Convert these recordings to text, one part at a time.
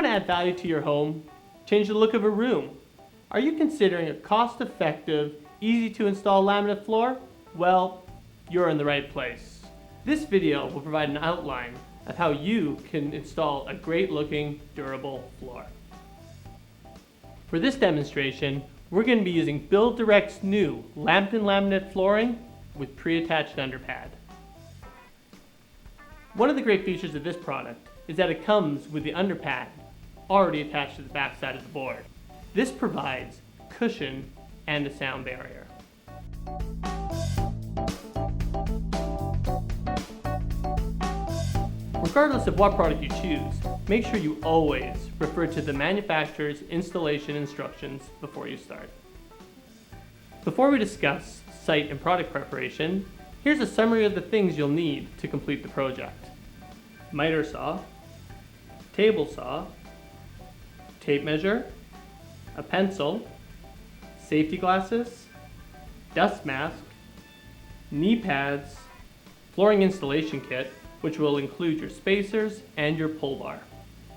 want to add value to your home? Change the look of a room? Are you considering a cost-effective, easy-to-install laminate floor? Well, you're in the right place. This video will provide an outline of how you can install a great-looking, durable floor. For this demonstration, we're going to be using BuildDirect's new laminate flooring with pre-attached underpad. One of the great features of this product is that it comes with the underpad already attached to the back side of the board. This provides cushion and a sound barrier. Regardless of what product you choose, make sure you always refer to the manufacturer's installation instructions before you start. Before we discuss site and product preparation, here's a summary of the things you'll need to complete the project. Miter saw, table saw, tape measure, a pencil, safety glasses, dust mask, knee pads, flooring installation kit, which will include your spacers and your pull bar,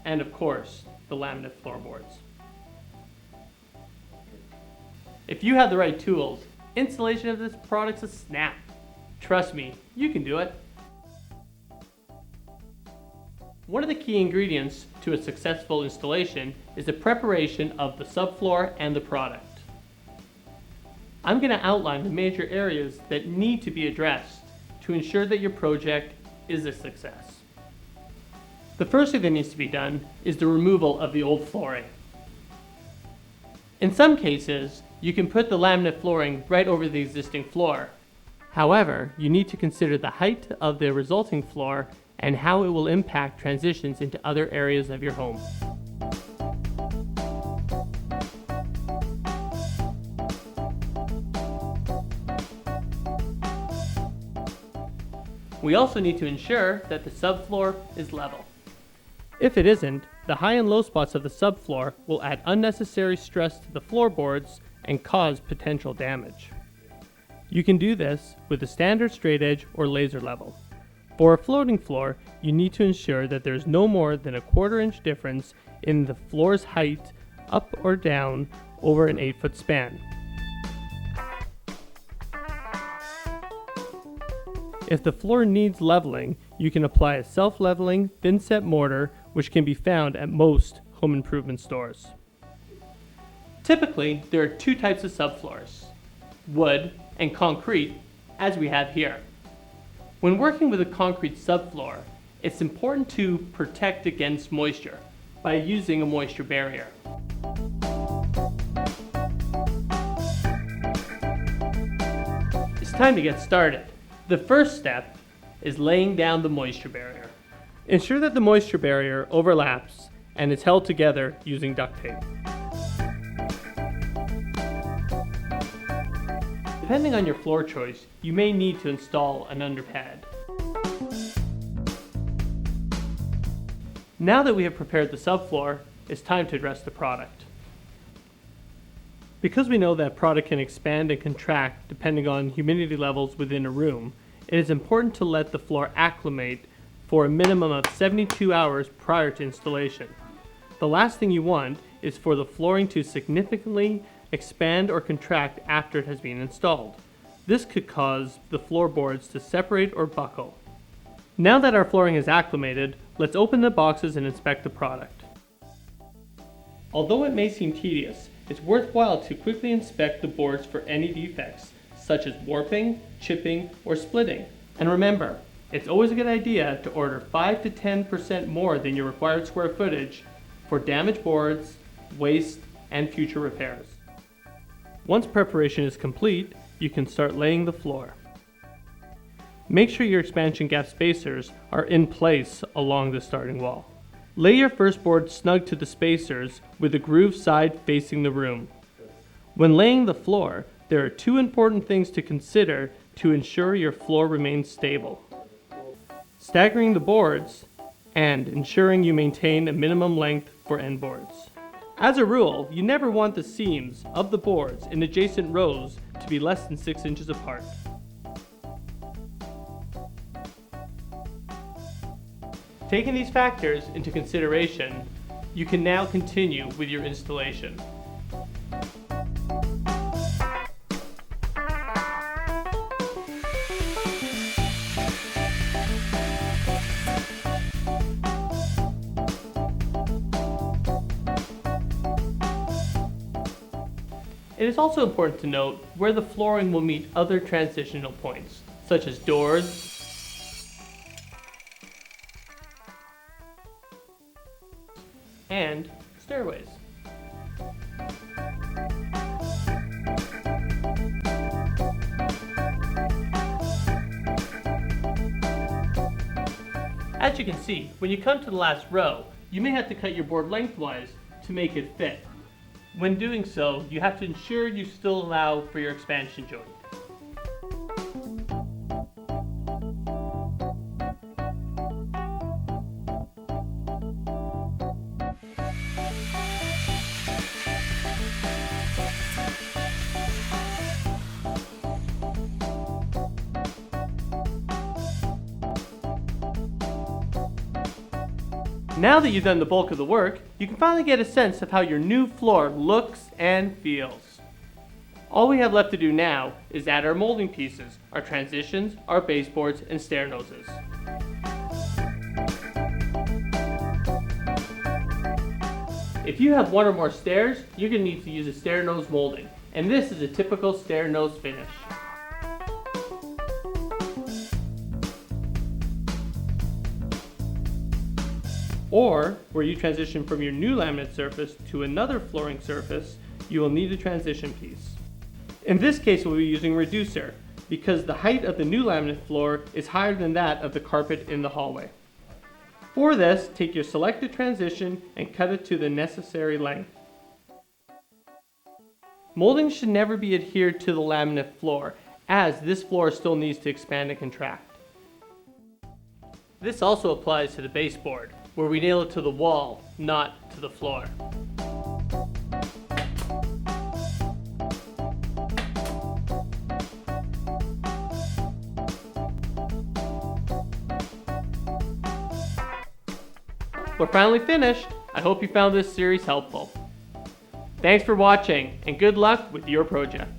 and of course, the laminate floorboards. If you have the right tools, installation of this product's a snap. Trust me, you can do it. One of the key ingredients to a successful installation is the preparation of the subfloor and the product. I'm going to outline the major areas that need to be addressed to ensure that your project is a success. The first thing that needs to be done is the removal of the old flooring. In some cases, you can put the laminate flooring right over the existing floor. However, you need to consider the height of the resulting floor and how it will impact transitions into other areas of your home. We also need to ensure that the subfloor is level. If it isn't, the high and low spots of the subfloor will add unnecessary stress to the floorboards and cause potential damage. You can do this with a standard straight edge or laser level. For a floating floor, you need to ensure that there's no more than a 1/4 inch difference in the floor's height up or down over an 8-foot span. If the floor needs leveling, you can apply a self-leveling thin-set mortar, which can be found at most home improvement stores. Typically, there are two types of subfloors, wood and concrete, as we have here. When working with a concrete subfloor, it's important to protect against moisture by using a moisture barrier. It's time to get started. The first step is laying down the moisture barrier. Ensure that the moisture barrier overlaps and is held together using duct tape. Depending on your floor choice, you may need to install an underpad. Now that we have prepared the subfloor, it's time to address the product. Because we know that product can expand and contract depending on humidity levels within a room, it is important to let the floor acclimate for a minimum of 72 hours prior to installation. The last thing you want is for the flooring to significantly expand or contract after it has been installed. This could cause the floorboards to separate or buckle. Now that our flooring is acclimated, let's open the boxes and inspect the product. Although it may seem tedious, it's worthwhile to quickly inspect the boards for any defects, such as warping, chipping, or splitting. And remember, it's always a good idea to order 5 to 10% more than your required square footage for damaged boards, waste, and future repairs. Once preparation is complete, you can start laying the floor. Make sure your expansion gap spacers are in place along the starting wall. Lay your first board snug to the spacers with the groove side facing the room. When laying the floor, there are two important things to consider to ensure your floor remains stable: staggering the boards and ensuring you maintain a minimum length for end boards. As a rule, you never want the seams of the boards in adjacent rows to be less than 6 inches apart. Taking these factors into consideration, You can now continue with your installation. It is also important to note where the flooring will meet other transitional points, such as doors, and stairways. As you can see, when you come to the last row, you may have to cut your board lengthwise to make it fit. When doing so, you have to ensure you still allow for your expansion joint. Now that you've done the bulk of the work, you can finally get a sense of how your new floor looks and feels. All we have left to do now is add our molding pieces, our transitions, our baseboards, and stair noses. If you have one or more stairs, you're going to need to use a stair nose molding, and this is a typical stair nose finish. Or, where you transition from your new laminate surface to another flooring surface, you will need a transition piece. In this case, we'll be using a reducer, because the height of the new laminate floor is higher than that of the carpet in the hallway. For this, take your selected transition and cut it to the necessary length. Molding should never be adhered to the laminate floor, as this floor still needs to expand and contract. This also applies to the baseboard, where we nail it to the wall, not to the floor. We're finally finished. I hope you found this series helpful. Thanks for watching, and good luck with your project.